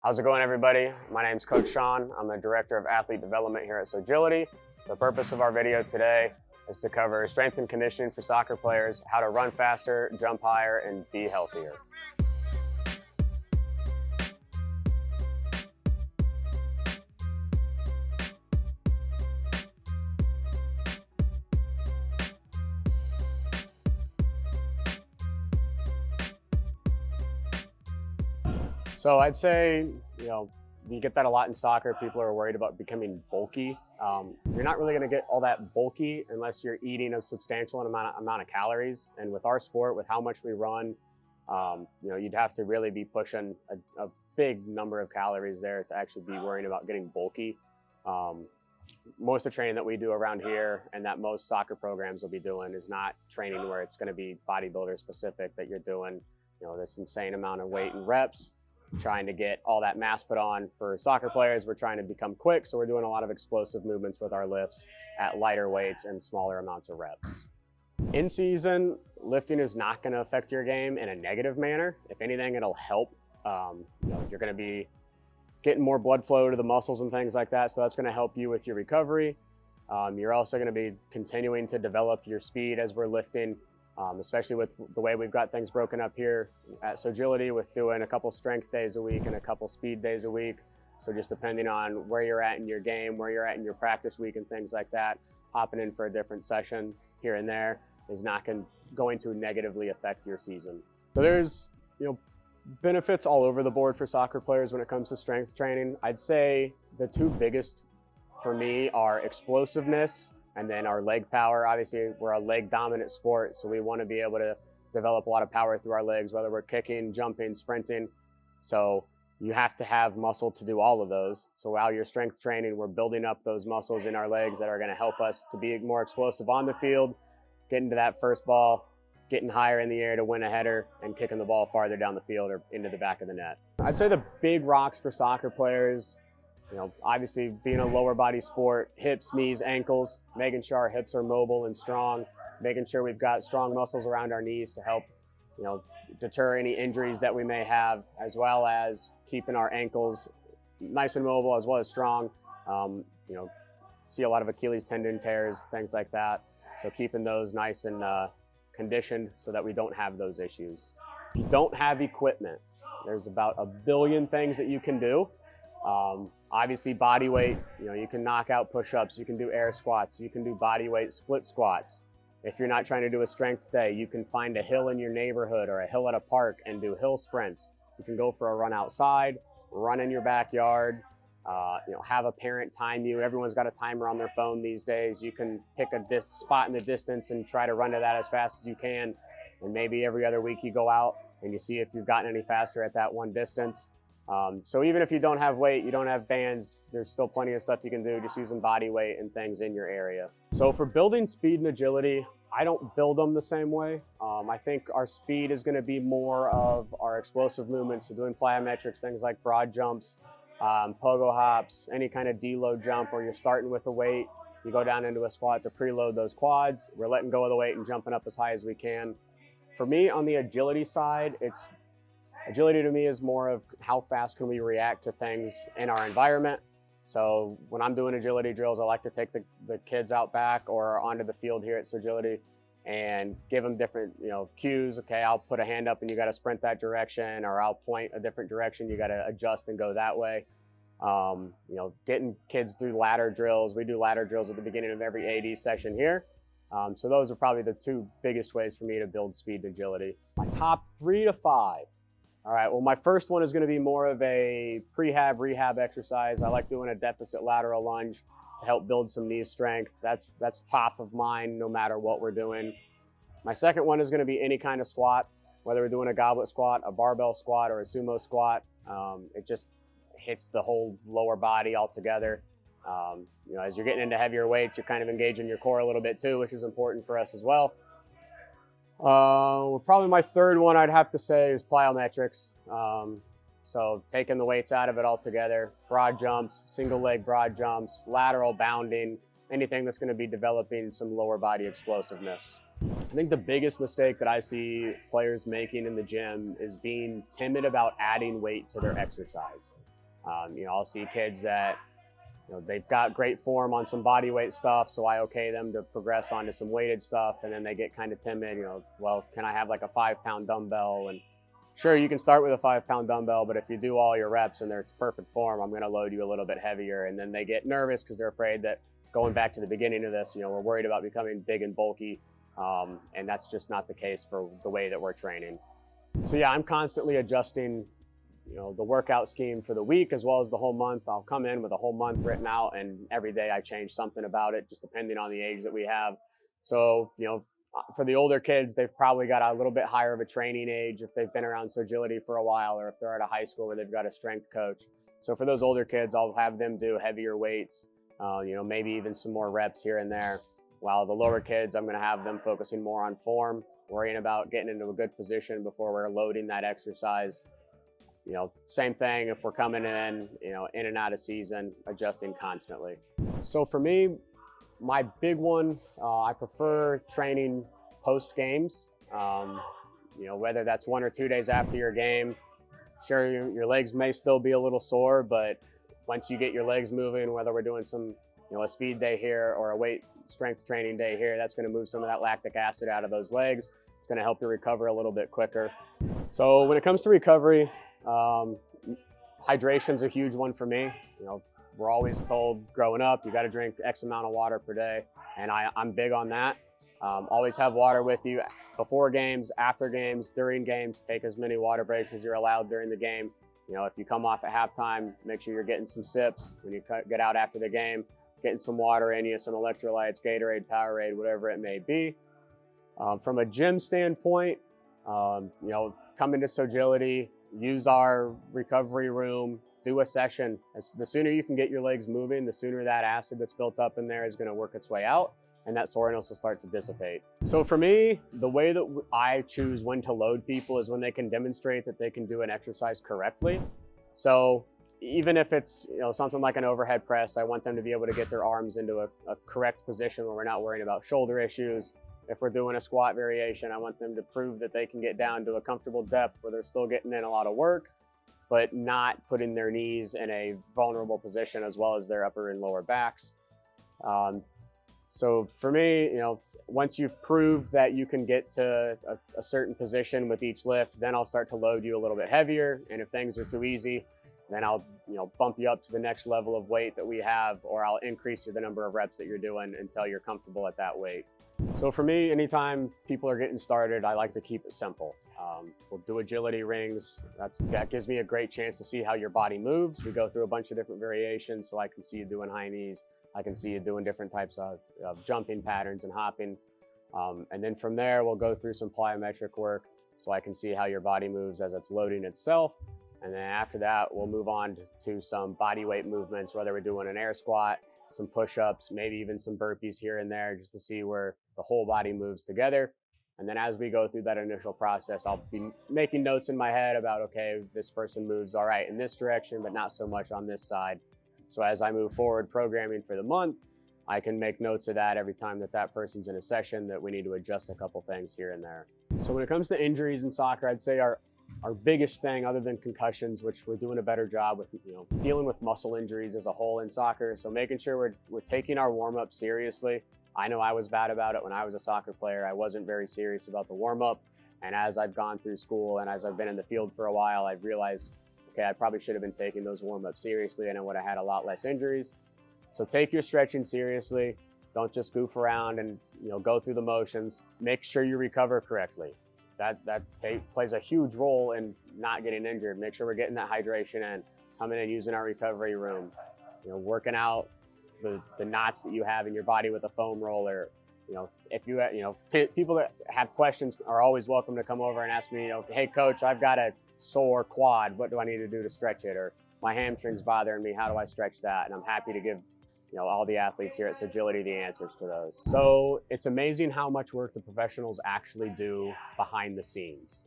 How's it going, everybody? My name's Coach Sean. I'm the Director of Athlete Development here at Sogility. The purpose of our video today is to cover strength and conditioning for soccer players, how to run faster, jump higher, and be healthier. So I'd say, you get that a lot in soccer. People are worried about becoming bulky. You're not really going to get all that bulky unless you're eating a substantial amount of calories. And with our sport, with how much we run, you'd have to really be pushing a big number of calories there to actually be worrying about getting bulky. Most of the training that we do around here and that most soccer programs will be doing is not training where it's going to be bodybuilder specific, that you're doing, this insane amount of weight and reps, trying to get all that mass put on. For soccer players, we're trying to become quick, so we're doing a lot of explosive movements with our lifts at lighter weights and smaller amounts of reps. In season, lifting is not going to affect your game in a negative manner. If anything, it'll help. You're going to be getting more blood flow to the muscles and things like that, so that's going to help you with your recovery. You're also going to be continuing to develop your speed as we're lifting, especially with the way we've got things broken up here at Sogility, with doing a couple strength days a week and a couple speed days a week. So just depending on where you're at in your game, where you're at in your practice week and things like that, hopping in for a different session here and there is not going to negatively affect your season. So there's benefits all over the board for soccer players when it comes to strength training. I'd say the two biggest for me are explosiveness and then our leg power. Obviously, we're a leg dominant sport, so we want to be able to develop a lot of power through our legs, whether we're kicking, jumping, sprinting. So you have to have muscle to do all of those. So while you're strength training, we're building up those muscles in our legs that are going to help us to be more explosive on the field, getting to that first ball, getting higher in the air to win a header, and kicking the ball farther down the field or into the back of the net. I'd say the big rocks for soccer players, obviously being a lower body sport, hips, knees, ankles, making sure our hips are mobile and strong, making sure we've got strong muscles around our knees to help, deter any injuries that we may have, as well as keeping our ankles nice and mobile as well as strong. See a lot of Achilles tendon tears, things like that. So keeping those nice and conditioned so that we don't have those issues. If you don't have equipment, there's about a billion things that you can do. Obviously body weight, you can knock out push-ups, you can do air squats, you can do body weight split squats. If you're not trying to do a strength day, you can find a hill in your neighborhood or a hill at a park and do hill sprints. You can go for a run outside, run in your backyard, have a parent time you. Everyone's got a timer on their phone these days. You can pick a spot in the distance and try to run to that as fast as you can. And maybe every other week you go out and you see if you've gotten any faster at that one distance. So even if you don't have weight, you don't have bands, there's still plenty of stuff you can do just using body weight and things in your area. So for building speed and agility, I don't build them the same way. I think our speed is going to be more of our explosive movements, so doing plyometrics, things like broad jumps, pogo hops, any kind of deload jump where you're starting with a weight, you go down into a squat to preload those quads. We're letting go of the weight and jumping up as high as we can. For me, on the agility side, agility to me is more of how fast can we react to things in our environment. So when I'm doing agility drills, I like to take the kids out back or onto the field here at Sogility and give them different cues. Okay, I'll put a hand up and you got to sprint that direction, or I'll point a different direction, you got to adjust and go that way. Getting kids through ladder drills. We do ladder drills at the beginning of every AD session here. So those are probably the two biggest ways for me to build speed and agility. My top 3 to 5. All right, well, my first one is going to be more of a rehab exercise. I like doing a deficit lateral lunge to help build some knee strength. That's top of mind no matter what we're doing. My second one is going to be any kind of squat, whether we're doing a goblet squat, a barbell squat, or a sumo squat. It just hits the whole lower body altogether. As you're getting into heavier weights, you're kind of engaging your core a little bit too, which is important for us as well. Probably my third one I'd have to say is plyometrics. So taking the weights out of it altogether, broad jumps, single leg broad jumps, lateral bounding, anything that's going to be developing some lower body explosiveness. I think the biggest mistake that I see players making in the gym is being timid about adding weight to their exercise. I'll see kids that they've got great form on some body weight stuff, so I okay them to progress onto some weighted stuff, and then they get kind of timid. Well, can I have like a 5-pound dumbbell? And sure, you can start with a 5-pound dumbbell, but if you do all your reps and they're perfect form, I'm going to load you a little bit heavier. And then they get nervous because they're afraid that going back to the beginning of this, we're worried about becoming big and bulky, and that's just not the case for the way that we're training. So yeah, I'm constantly adjusting the workout scheme for the week as well as the whole month. I'll come in with a whole month written out, and every day I change something about it, just depending on the age that we have. So, for the older kids, they've probably got a little bit higher of a training age if they've been around Sogility for a while, or if they're at a high school where they've got a strength coach. So for those older kids, I'll have them do heavier weights, maybe even some more reps here and there. While the lower kids, I'm going to have them focusing more on form, worrying about getting into a good position before we're loading that exercise. Same thing if we're coming in, in and out of season, adjusting constantly. So for me, my big one, I prefer training post games. Whether that's 1 or 2 days after your game. Sure, your legs may still be a little sore, but once you get your legs moving, whether we're doing some, a speed day here or a weight strength training day here, that's going to move some of that lactic acid out of those legs. It's going to help you recover a little bit quicker. So when it comes to recovery, hydration's a huge one for me. We're always told growing up, you got to drink X amount of water per day, and I'm big on that. Always have water with you before games, after games, during games. Take as many water breaks as you're allowed during the game. If you come off at halftime, make sure you're getting some sips. When you get out after the game, getting some water in you, some electrolytes, Gatorade, Powerade, whatever it may be. From a gym standpoint, coming to Sogility, use our recovery room, do a session. The sooner you can get your legs moving, the sooner that acid that's built up in there is going to work its way out, and that soreness will start to dissipate. So for me, the way that I choose when to load people is when they can demonstrate that they can do an exercise correctly. So even if it's something like an overhead press, I want them to be able to get their arms into a correct position where we're not worrying about shoulder issues. If we're doing a squat variation, I want them to prove that they can get down to a comfortable depth where they're still getting in a lot of work, but not putting their knees in a vulnerable position as well as their upper and lower backs. So for me, once you've proved that you can get to a certain position with each lift, then I'll start to load you a little bit heavier. And if things are too easy, then I'll bump you up to the next level of weight that we have, or I'll increase the number of reps that you're doing until you're comfortable at that weight. So for me, anytime people are getting started, I like to keep it simple. We'll do agility rings. That gives me a great chance to see how your body moves. We go through a bunch of different variations, so I can see you doing high knees. I can see you doing different types of jumping patterns and hopping. And then from there, we'll go through some plyometric work, so I can see how your body moves as it's loading itself. And then after that, we'll move on to some body weight movements, whether we're doing an air squat, some push-ups, maybe even some burpees here and there, just to see where the whole body moves together. And then as we go through that initial process, I'll be making notes in my head about, okay, this person moves all right in this direction, but not so much on this side. So as I move forward programming for the month, I can make notes of that every time that person's in a session, that we need to adjust a couple things here and there. So when it comes to injuries in soccer, I'd say our biggest thing, other than concussions, which we're doing a better job with, dealing with muscle injuries as a whole in soccer. So making sure we're taking our warm-up seriously. I know I was bad about it when I was a soccer player. I wasn't very serious about the warm-up. And as I've gone through school and as I've been in the field for a while, I've realized, okay, I probably should have been taking those warm-ups seriously, and I would have had a lot less injuries. So take your stretching seriously. Don't just goof around and go through the motions. Make sure you recover correctly. That plays a huge role in not getting injured. Make sure we're getting that hydration in, coming in using our recovery room, working out the knots that you have in your body with a foam roller. If people that have questions are always welcome to come over and ask me, hey coach, I've got a sore quad. What do I need to do to stretch it? Or my hamstring's bothering me. How do I stretch that? And I'm happy to give all the athletes here at Sogility the answers to those. So it's amazing how much work the professionals actually do behind the scenes.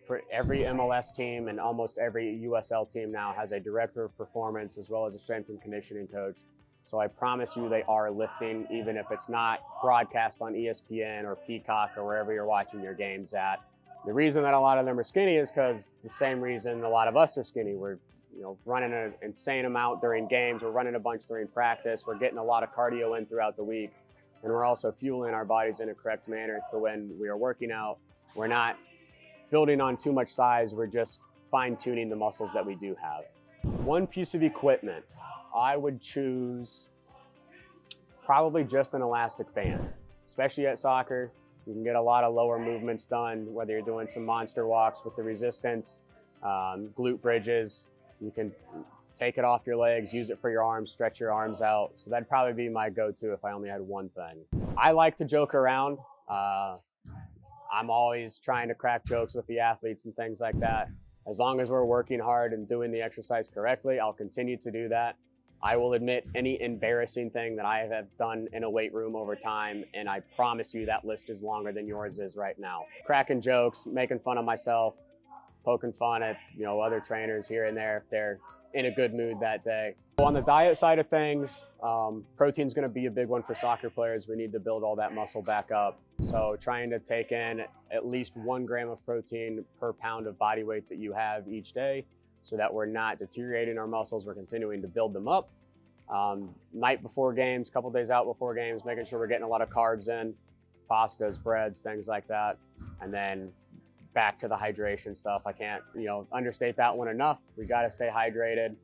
For every MLS team and almost every USL team now has a director of performance as well as a strength and conditioning coach. So I promise you they are lifting, even if it's not broadcast on ESPN or Peacock or wherever you're watching your games at. The reason that a lot of them are skinny is because the same reason a lot of us are skinny. We're running an insane amount during games. We're running a bunch during practice. We're getting a lot of cardio in throughout the week. And we're also fueling our bodies in a correct manner. So when we are working out, we're not building on too much size. We're just fine tuning the muscles that we do have. One piece of equipment, I would choose probably just an elastic band, especially at soccer. You can get a lot of lower movements done, whether you're doing some monster walks with the resistance, glute bridges. You can take it off your legs, use it for your arms, stretch your arms out. So that'd probably be my go-to if I only had one thing. I like to joke around. I'm always trying to crack jokes with the athletes and things like that. As long as we're working hard and doing the exercise correctly, I'll continue to do that. I will admit any embarrassing thing that I have done in a weight room over time, and I promise you that list is longer than yours is right now. Cracking jokes, making fun of myself, poking fun at other trainers here and there if they're in a good mood that day. On the diet side of things, protein's going to be a big one for soccer players. We need to build all that muscle back up. So trying to take in at least 1 gram of protein per pound of body weight that you have each day, so that we're not deteriorating our muscles, we're continuing to build them up. Night before games, couple days out before games, making sure we're getting a lot of carbs in, pastas, breads, things like that. And then back to the hydration stuff. I can't understate that one enough. We got to stay hydrated.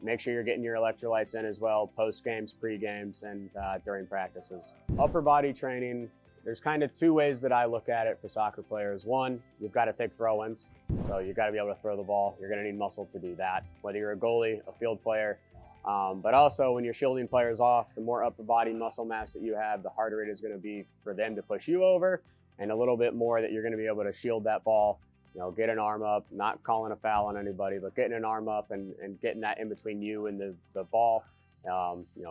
Make sure you're getting your electrolytes in as well, post games, pre games, and during practices. Upper body training, there's kind of 2 ways that I look at it for soccer players. One, you've got to take throw-ins. So you've got to be able to throw the ball. You're going to need muscle to do that, whether you're a goalie, a field player. But also when you're shielding players off, the more upper body muscle mass that you have, the harder it is going to be for them to push you over, and a little bit more that you're going to be able to shield that ball, get an arm up, not calling a foul on anybody, but getting an arm up and getting that in between you and the ball.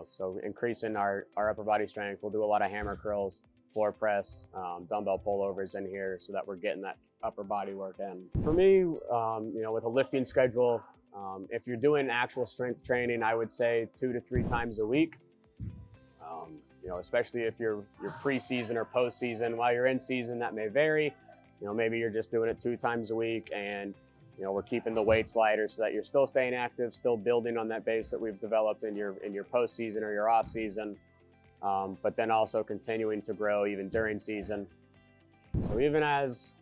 So increasing our upper body strength. We'll do a lot of hammer curls, floor press, dumbbell pullovers in here so that we're getting that upper body work in. For me, with a lifting schedule, if you're doing actual strength training, I would say 2 to 3 times a week. Especially if you're preseason or postseason. While you're in season, that may vary. Maybe you're just doing it 2 times a week, and we're keeping the weights lighter so that you're still staying active, still building on that base that we've developed in your postseason or your off season. But then also continuing to grow even during season. So even as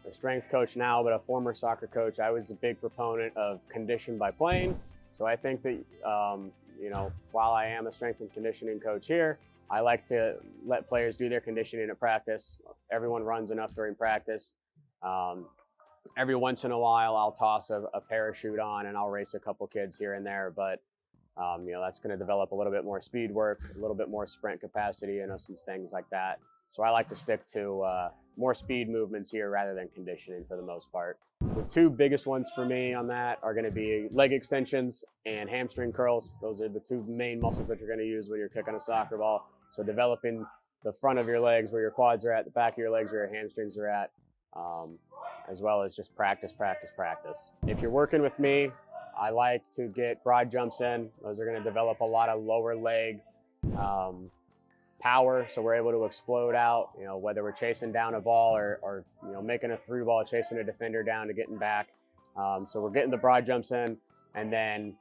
a strength coach now, but a former soccer coach, I was a big proponent of condition by playing. So I think that, while I am a strength and conditioning coach here, I like to let players do their conditioning at practice. Everyone runs enough during practice. Every once in a while, I'll toss a parachute on and I'll race a couple kids here and there, but that's going to develop a little bit more speed work, a little bit more sprint capacity in us and things like that. So I like to stick to more speed movements here rather than conditioning for the most part. The 2 biggest ones for me on that are going to be leg extensions and hamstring curls. Those are the 2 main muscles that you're going to use when you're kicking a soccer ball. So developing the front of your legs where your quads are at, the back of your legs where your hamstrings are at, as well as just practice. If you're working with me, I like to get broad jumps in. Those are going to develop a lot of lower leg power, so we're able to explode out, whether we're chasing down a ball or making a through ball, chasing a defender down to getting back. So we're getting the broad jumps in, and then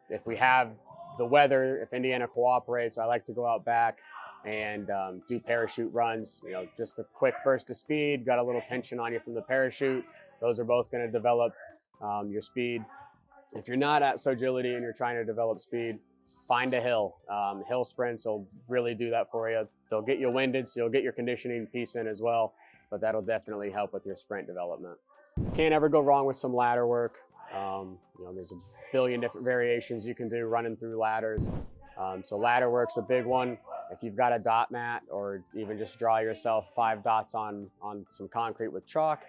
if we have the weather, if Indiana cooperates, I like to go out back and do parachute runs. Just a quick burst of speed, got a little tension on you from the parachute. Those are both going to develop your speed. If you're not at Sogility and you're trying to develop speed, find a hill. Hill sprints will really do that for you. They'll get you winded, so you'll get your conditioning piece in as well, but that'll definitely help with your sprint development. Can't ever go wrong with some ladder work. There's a billion different variations you can do running through ladders. So ladder work's a big one. If you've got a dot mat, or even just draw yourself 5 dots on some concrete with chalk,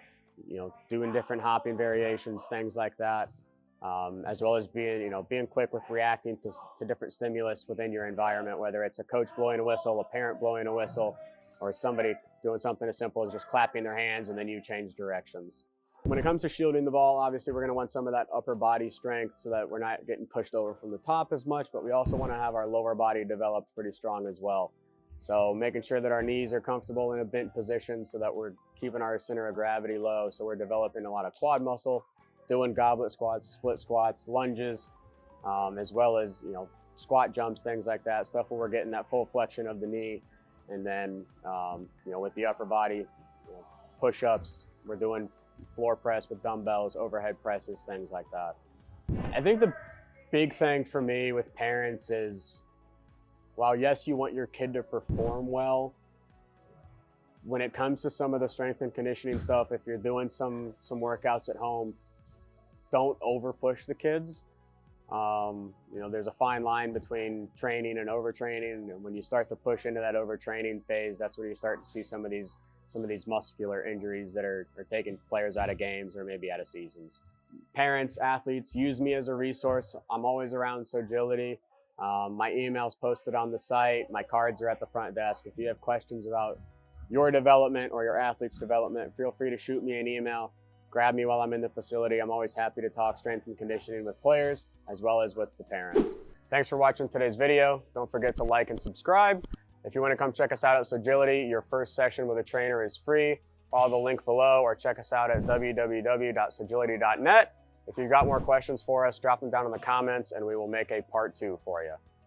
doing different hopping variations, things like that. As well as being quick with reacting to different stimulus within your environment, whether it's a coach blowing a whistle, a parent blowing a whistle, or somebody doing something as simple as just clapping their hands and then you change directions. When it comes to shielding the ball, obviously we're going to want some of that upper body strength so that we're not getting pushed over from the top as much, but we also want to have our lower body developed pretty strong as well. So making sure that our knees are comfortable in a bent position so that we're keeping our center of gravity low, so we're developing a lot of quad muscle, doing goblet squats, split squats, lunges, as well as, squat jumps, things like that, stuff where we're getting that full flexion of the knee. And then, with the upper body, push-ups, we're doing floor press with dumbbells, overhead presses, things like that. I think the big thing for me with parents is, while yes, you want your kid to perform well, when it comes to some of the strength and conditioning stuff, if you're doing some workouts at home, don't over push the kids. There's a fine line between training and overtraining, and when you start to push into that overtraining phase, that's when you start to see some of these muscular injuries that are taking players out of games or maybe out of seasons. Parents, athletes, use me as a resource. I'm always around Sogility. My email's posted on the site. My cards are at the front desk. If you have questions about your development or your athlete's development, feel free to shoot me an email. Grab me while I'm in the facility. I'm always happy to talk strength and conditioning with players as well as with the parents. Thanks for watching today's video. Don't forget to like and subscribe. If you want to come check us out at Sogility, your first session with a trainer is free. Follow the link below or check us out at www.sogility.net. If you've got more questions for us, drop them down in the comments and we will make a part 2 for you.